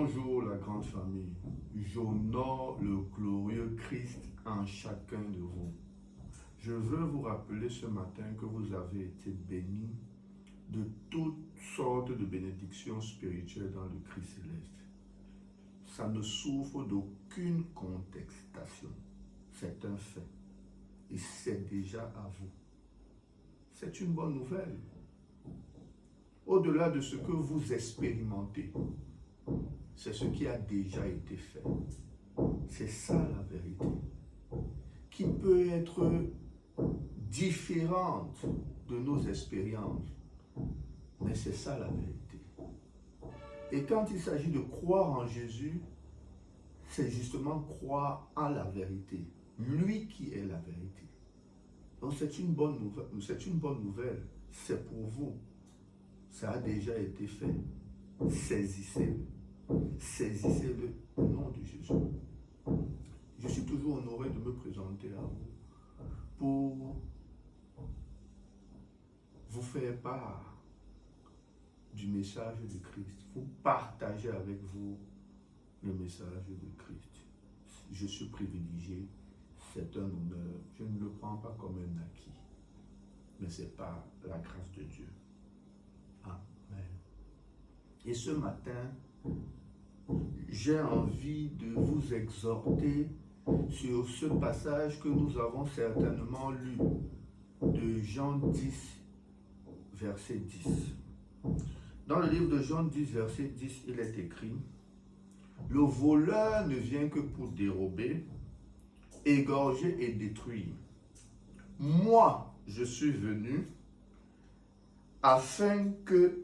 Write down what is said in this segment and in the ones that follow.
Bonjour la grande famille, j'honore le glorieux Christ en chacun de vous. Je veux vous rappeler ce matin que vous avez été bénis de toutes sortes de bénédictions spirituelles dans le Christ céleste. Ça ne souffre d'aucune contestation, c'est un fait et c'est déjà à vous. C'est une bonne nouvelle. Au-delà de ce que vous expérimentez, c'est ce qui a déjà été fait. C'est ça la vérité, qui peut être différente de nos expériences, mais c'est ça la vérité. Et quand il s'agit de croire en Jésus, c'est justement croire en la vérité, lui qui est la vérité. Donc c'est une bonne nouvelle, c'est pour vous. Ça a déjà été fait. Saisissez-le. Saisissez-le au nom de Jésus. Je suis toujours honoré de me présenter à vous pour vous faire part du message de Christ, pour partager avec vous le message de Christ. Je suis privilégié, c'est un honneur. Je ne le prends pas comme un acquis, mais c'est par la grâce de Dieu. Amen. Et ce matin, j'ai envie de vous exhorter sur ce passage que nous avons certainement lu de Jean 10, verset 10. Dans le livre de Jean 10, verset 10, il est écrit: « Le voleur ne vient que pour dérober, égorger et détruire. Moi, je suis venu afin que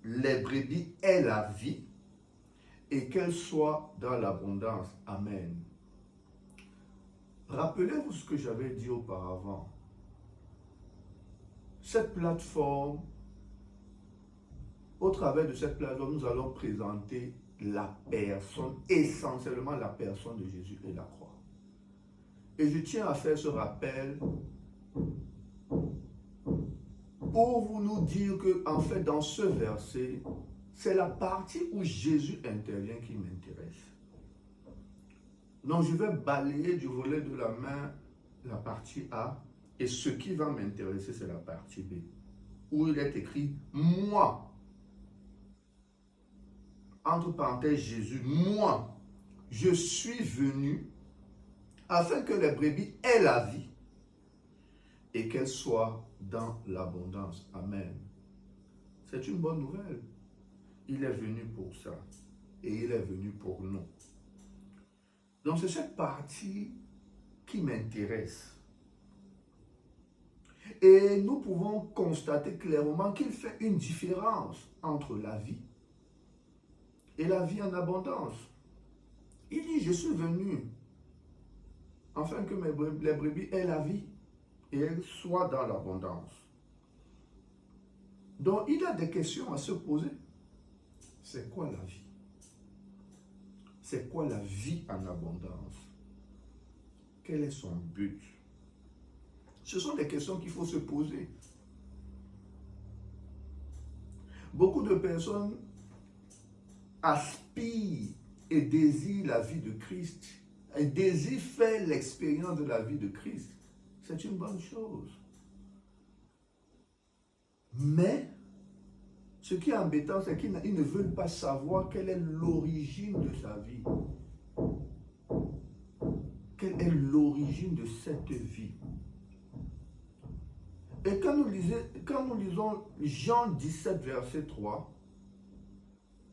les brebis aient la vie et qu'elles soient dans l'abondance. » Amen. Rappelez-vous ce que j'avais dit auparavant. Cette plateforme, au travers de cette plateforme, nous allons présenter la personne, essentiellement la personne de Jésus et la croix. Et je tiens à faire ce rappel pour vous nous dire que, en fait, dans ce verset, c'est la partie où Jésus intervient qui m'intéresse. Donc, je vais balayer du volet de la main la partie A, et ce qui va m'intéresser, c'est la partie B, où il est écrit « Moi ». Entre parenthèses, Jésus, « Moi, je suis venu afin que les brebis aient la vie et qu'elles soient dans l'abondance. » Amen. C'est une bonne nouvelle. Il est venu pour ça. Et il est venu pour nous. Donc c'est cette partie qui m'intéresse. Et nous pouvons constater clairement qu'il fait une différence entre la vie et la vie en abondance. Il dit, je suis venu afin que les brebis aient la vie et elles soient dans l'abondance. Donc il y a des questions à se poser. C'est quoi la vie? C'est quoi la vie en abondance? Quel est son but? Ce sont des questions qu'il faut se poser. Beaucoup de personnes aspirent et désirent la vie de Christ. Et désirent faire l'expérience de la vie de Christ. C'est une bonne chose. Mais ce qui est embêtant, c'est qu'ils ne veulent pas savoir quelle est l'origine de sa vie. Quelle est l'origine de cette vie? Et quand nous lisons Jean 17, verset 3,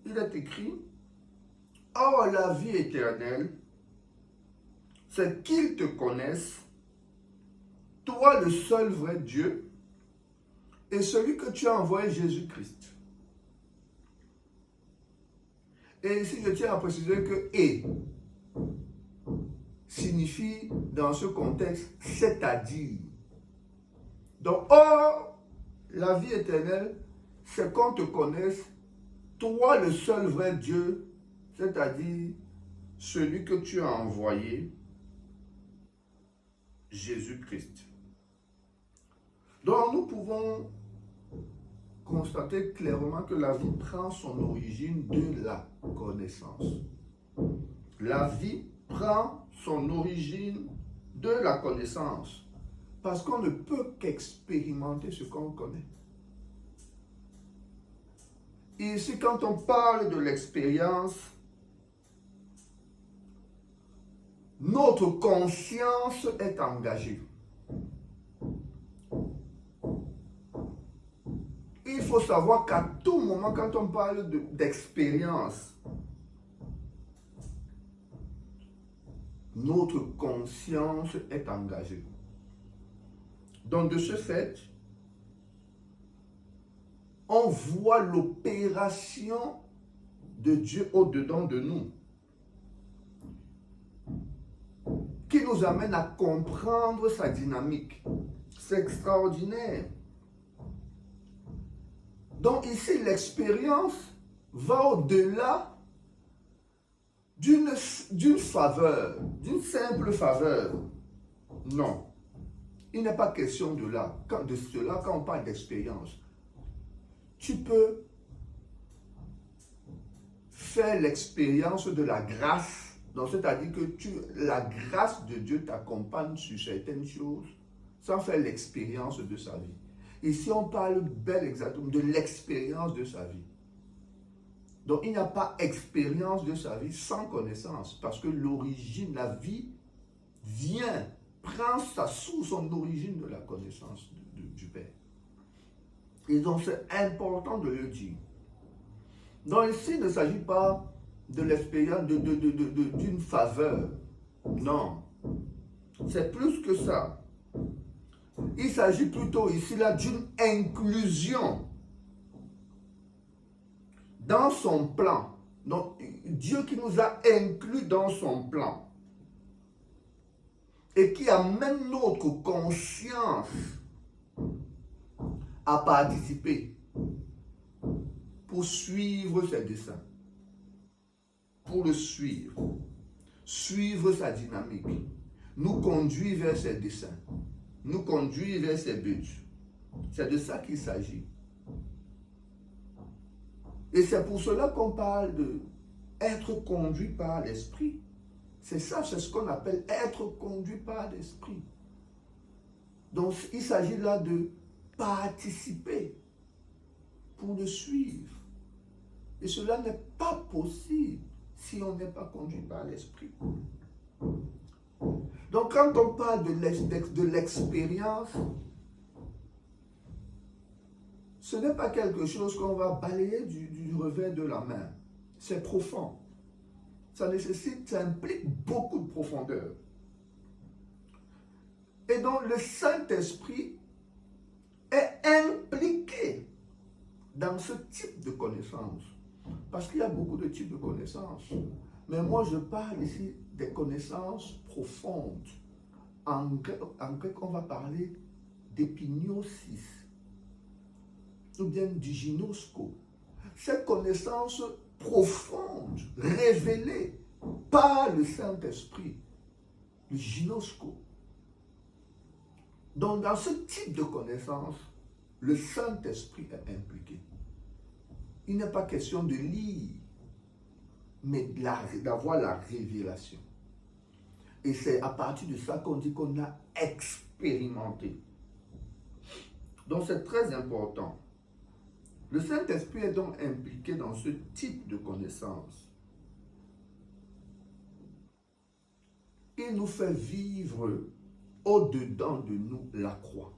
il est écrit: « Or la vie éternelle, c'est qu'ils te connaissent, toi le seul vrai Dieu, et celui que tu as envoyé, Jésus-Christ. » Et ici, je tiens à préciser que « et » signifie dans ce contexte « c'est-à-dire ». Donc, or, la vie éternelle, c'est qu'on te connaisse, toi le seul vrai Dieu, c'est-à-dire celui que tu as envoyé, Jésus-Christ. Donc, nous pouvons constater clairement que la vie prend son origine de la connaissance. La vie prend son origine de la connaissance. Parce qu'on ne peut qu'expérimenter ce qu'on connaît. Et ici, quand on parle de l'expérience, notre conscience est engagée. Il faut savoir qu'à tout moment, quand on parle d'expérience, notre conscience est engagée. Donc, de ce fait, on voit l'opération de Dieu au-dedans de nous, qui nous amène à comprendre sa dynamique. C'est extraordinaire. Donc ici, l'expérience va au-delà d'une faveur, d'une simple faveur. Non. Il n'est pas question de cela quand on parle d'expérience. Tu peux faire l'expérience de la grâce. Donc, c'est-à-dire que la grâce de Dieu t'accompagne sur certaines choses sans faire l'expérience de sa vie. Ici, on parle bel exactement de l'expérience de sa vie. Donc, il n'y a pas expérience de sa vie sans connaissance, parce que l'origine, la vie prend sa source, son origine de la connaissance du Père. Et donc, c'est important de le dire. Donc, ici, il ne s'agit pas de l'expérience d'une faveur. Non. C'est plus que ça. Il s'agit plutôt ici là d'une inclusion dans son plan. Donc, Dieu qui nous a inclus dans son plan et qui amène notre conscience à participer pour suivre ses desseins, pour le suivre sa dynamique, nous conduire vers ses desseins, nous conduire vers ses buts. C'est de ça qu'il s'agit. Et c'est pour cela qu'on parle d'être conduit par l'esprit. C'est ça, c'est ce qu'on appelle être conduit par l'esprit. Donc il s'agit là de participer pour le suivre. Et cela n'est pas possible si on n'est pas conduit par l'esprit. Donc quand on parle de l'expérience, ce n'est pas quelque chose qu'on va balayer du revers de la main. C'est profond. Ça implique beaucoup de profondeur. Et donc le Saint-Esprit est impliqué dans ce type de connaissances. Parce qu'il y a beaucoup de types de connaissances. Mais moi, je parle ici des connaissances profondes. En grec, on va parler d'épignosis ou bien du ginosko. Cette connaissance profonde, révélée par le Saint-Esprit, le ginosko. Donc, dans ce type de connaissance, le Saint-Esprit est impliqué. Il n'est pas question de lire, mais d'avoir la révélation. Et c'est à partir de ça qu'on dit qu'on a expérimenté. Donc c'est très important. Le Saint-Esprit est donc impliqué dans ce type de connaissance. Il nous fait vivre au-dedans de nous la croix.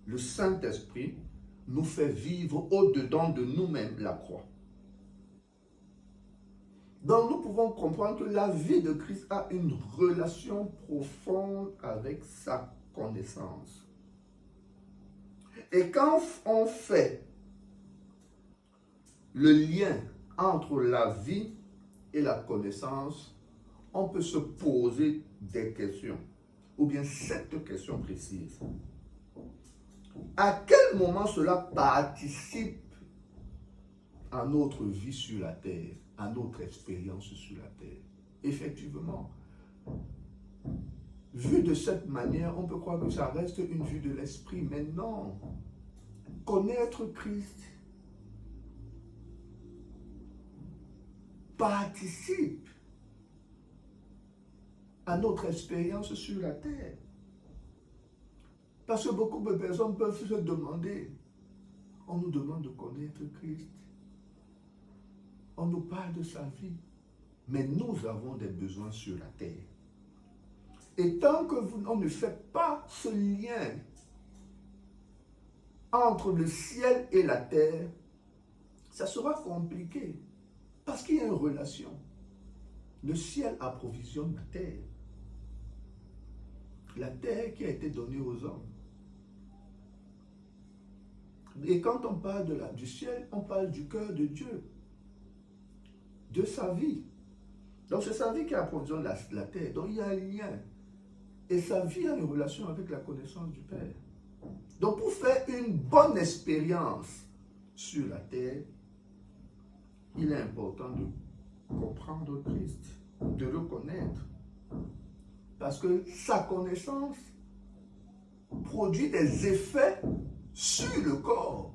Le Saint-Esprit nous fait vivre au-dedans de nous-mêmes la croix. Donc nous pouvons comprendre que la vie de Christ a une relation profonde avec sa connaissance. Et quand on fait le lien entre la vie et la connaissance, on peut se poser des questions, ou bien cette question précise. À quel moment cela participe à notre vie sur la terre, à notre expérience sur la terre? Effectivement, vu de cette manière, on peut croire que ça reste une vue de l'esprit, mais non. connaître Christ participe à notre expérience sur la terre. Parce que beaucoup de personnes peuvent se demander, on nous demande de connaître Christ, on nous parle de sa vie, mais nous avons des besoins sur la terre. Et tant que on ne fait pas ce lien entre le ciel et la terre, ça sera compliqué. Parce qu'il y a une relation. Le ciel approvisionne la terre. La terre qui a été donnée aux hommes. Et quand on parle du ciel, on parle du cœur de Dieu. De sa vie. Donc c'est sa vie qui approvisionne la terre. Donc il y a un lien. Et sa vie a une relation avec la connaissance du Père. Donc pour faire une bonne expérience sur la terre, il est important de comprendre Christ, de le connaître. Parce que sa connaissance produit des effets sur le corps.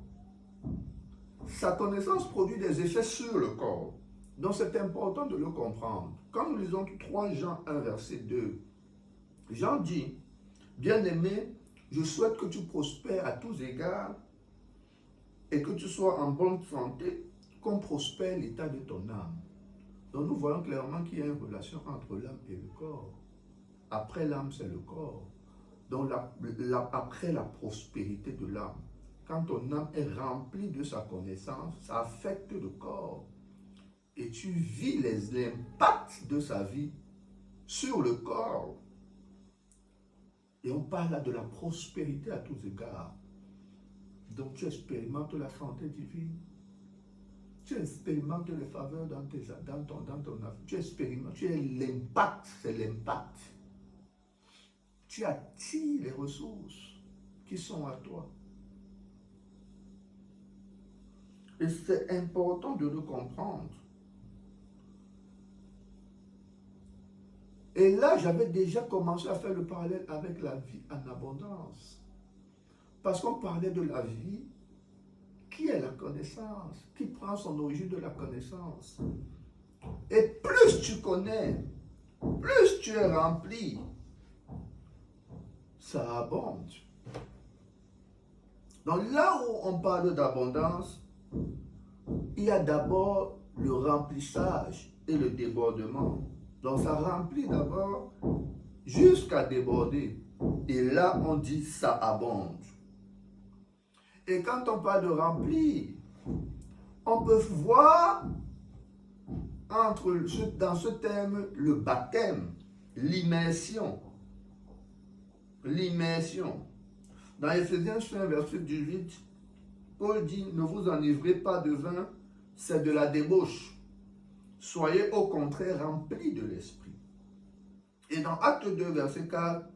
Sa connaissance produit des effets sur le corps. Donc c'est important de le comprendre. Quand nous lisons 3 Jean 1, verset 2, Jean dit, bien-aimé, je souhaite que tu prospères à tous égards et que tu sois en bonne santé, qu'on prospère l'état de ton âme. Donc nous voyons clairement qu'il y a une relation entre l'âme et le corps. Après l'âme, c'est le corps. Donc après la prospérité de l'âme, quand ton âme est remplie de sa connaissance, ça affecte le corps. Et tu vis l'impact de sa vie sur le corps. Et on parle là de la prospérité à tous égards. Donc tu expérimentes la santé divine. Tu expérimentes les faveurs dans ton âme. Tu expérimentes, tu as l'impact, c'est l'impact. Tu attires les ressources qui sont à toi. Et c'est important de le comprendre. Et là, j'avais déjà commencé à faire le parallèle avec la vie en abondance. Parce qu'on parlait de la vie qui est la connaissance, qui prend son origine de la connaissance. Et plus tu connais, plus tu es rempli, ça abonde. Donc là où on parle d'abondance, il y a d'abord le remplissage et le débordement. Donc ça remplit d'abord jusqu'à déborder. Et là, on dit ça abonde. Et quand on parle de remplir, on peut voir dans ce terme le baptême, l'immersion. L'immersion. Dans Ephésiens 5, verset 18, Paul dit, ne vous enivrez pas de vin, c'est de la débauche. Soyez au contraire remplis de l'esprit. Et dans Acte 2, verset 4,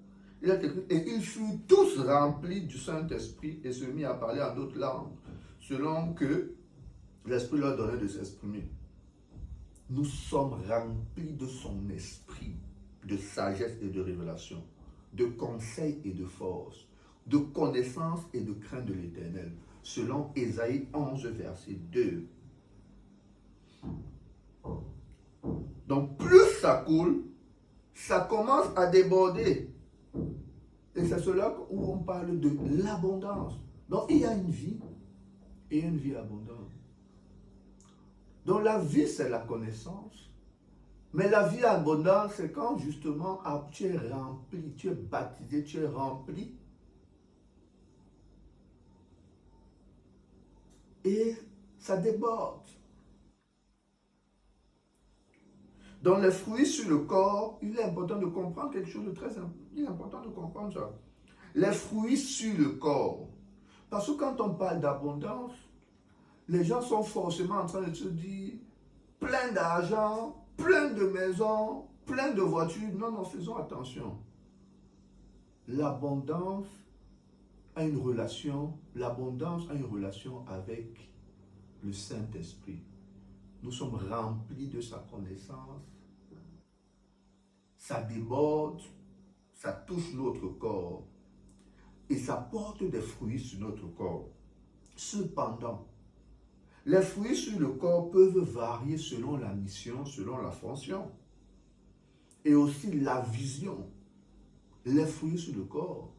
il est écrit, et ils furent tous remplis du Saint-Esprit et se mit à parler en d'autres langues, selon que l'Esprit leur donnait de s'exprimer. Nous sommes remplis de son esprit, de sagesse et de révélation, de conseil et de force, de connaissance et de crainte de l'Éternel, selon Ésaïe 11, verset 2. Donc plus ça coule, ça commence à déborder. Et c'est cela où on parle de l'abondance. Donc il y a une vie et une vie abondante. Donc la vie, c'est la connaissance. Mais la vie abondante, c'est quand justement tu es rempli, tu es baptisé, tu es rempli. Et ça déborde. Dans les fruits sur le corps, il est important de comprendre quelque chose de très important. Il est important de comprendre ça. Les fruits sur le corps. Parce que quand on parle d'abondance, les gens sont forcément en train de se dire plein d'argent, plein de maisons, plein de voitures. Non, non, faisons attention. L'abondance a une relation avec le Saint-Esprit. Nous sommes remplis de sa connaissance. Ça déborde, ça touche notre corps. Et ça porte des fruits sur notre corps. Cependant, les fruits sur le corps peuvent varier selon la mission, selon la fonction. Et aussi la vision. Les fruits sur le corps.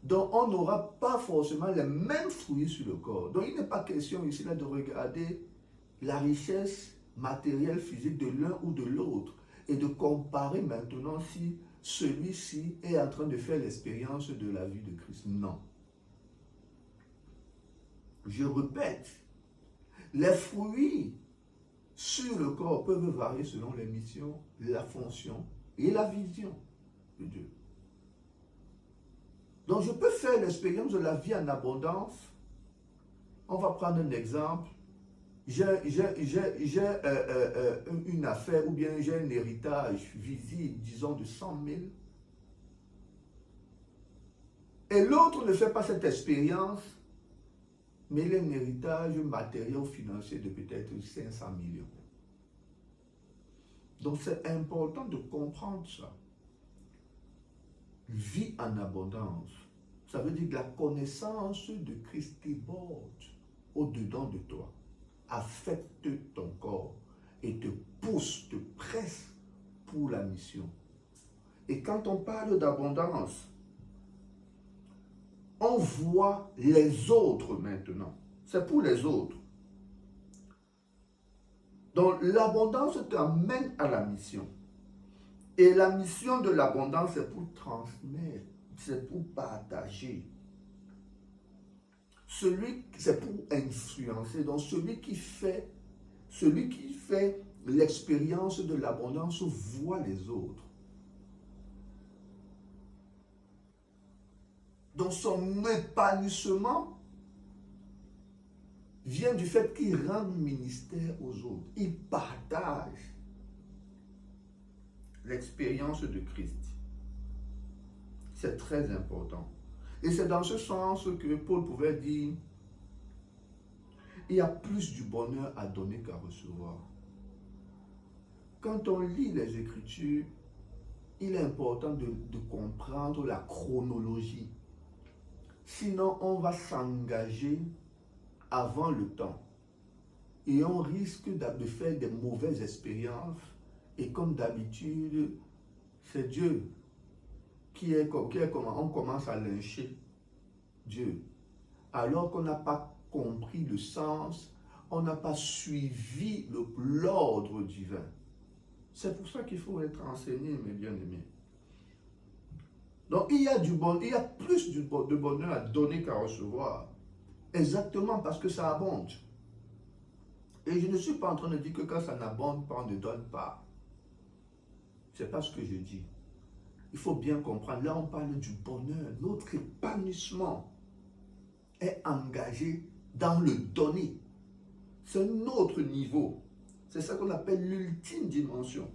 Donc, on n'aura pas forcément les mêmes fruits sur le corps. Donc, il n'est pas question ici là de regarder la richesse matérielle, physique de l'un ou de l'autre et de comparer maintenant si celui-ci est en train de faire l'expérience de la vie de Christ. Non. Je répète, les fruits sur le corps peuvent varier selon les missions, la fonction et la vision de Dieu. Donc, je peux faire l'expérience de la vie en abondance. On va prendre un exemple. J'ai une affaire ou bien j'ai un héritage visible, disons, de 100 000. Et l'autre ne fait pas cette expérience, mais il a un héritage matériel ou financier de peut-être 500 millions. Donc, c'est important de comprendre ça. Vie en abondance. Ça veut dire que la connaissance de Christ déborde au-dedans de toi, affecte ton corps et te pousse, te presse pour la mission. Et quand on parle d'abondance, on voit les autres maintenant. C'est pour les autres. Donc l'abondance t'amène à la mission. Et la mission de l'abondance, c'est pour transmettre, c'est pour partager. C'est pour influencer. Donc celui qui fait l'expérience de l'abondance voit les autres. Donc son épanouissement vient du fait qu'il rend ministère aux autres. Il partage l'expérience de Christ. C'est très important. Et c'est dans ce sens que Paul pouvait dire, il y a plus du bonheur à donner qu'à recevoir. Quand on lit les Écritures, il est important de comprendre la chronologie. Sinon, on va s'engager avant le temps. Et on risque de faire des mauvaises expériences. Et comme d'habitude, c'est Dieu qui est comme on commence à lyncher Dieu. Alors qu'on n'a pas compris le sens, on n'a pas suivi l'ordre divin. C'est pour ça qu'il faut être enseigné, mes bien-aimés. Donc, il y a plus de bonheur à donner qu'à recevoir. Exactement parce que ça abonde. Et je ne suis pas en train de dire que quand ça n'abonde pas, on ne donne pas. C'est pas ce que je dis. Il faut bien comprendre. Là, on parle du bonheur. Notre épanouissement est engagé dans le donner. C'est un autre niveau. C'est ça qu'on appelle l'ultime dimension.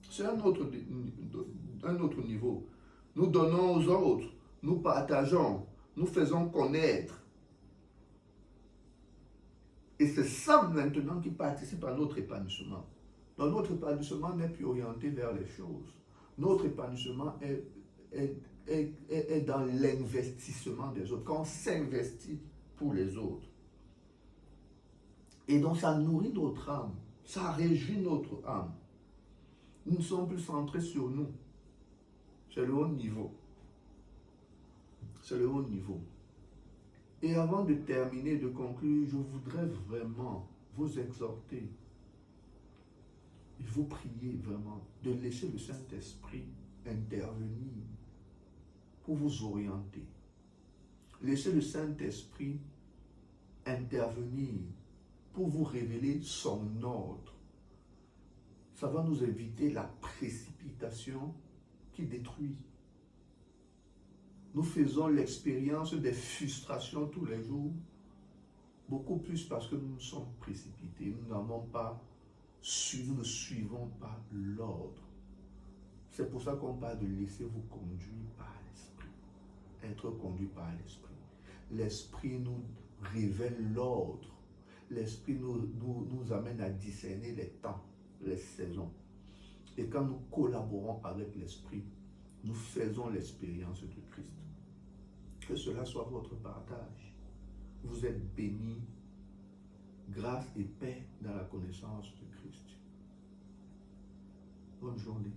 C'est un autre niveau. Nous donnons aux autres, nous partageons, nous faisons connaître. Et c'est ça maintenant qui participe à notre épanouissement. Donc notre épanouissement n'est plus orienté vers les choses. Notre épanouissement est dans l'investissement des autres. Quand on s'investit pour les autres. Et donc ça nourrit notre âme. Ça réjouit notre âme. Nous ne sommes plus centrés sur nous. C'est le haut niveau. C'est le haut niveau. Et avant de terminer, de conclure, je voudrais vraiment vous exhorter et vous prier vraiment de laisser le Saint-Esprit intervenir pour vous orienter. Laissez le Saint-Esprit intervenir pour vous révéler son ordre. Ça va nous éviter la précipitation qui détruit. Nous faisons l'expérience des frustrations tous les jours, beaucoup plus parce que nous nous sommes précipités. Nous ne suivons pas l'ordre. C'est pour ça qu'on parle de laisser vous conduire par l'Esprit. Être conduit par l'Esprit. L'Esprit nous révèle l'ordre. L'Esprit nous amène à discerner les temps, les saisons. Et quand nous collaborons avec l'Esprit, nous faisons l'expérience de Christ. Que cela soit votre partage. vous êtes bénis. Grâce et paix dans la connaissance de Christ. Bonne journée.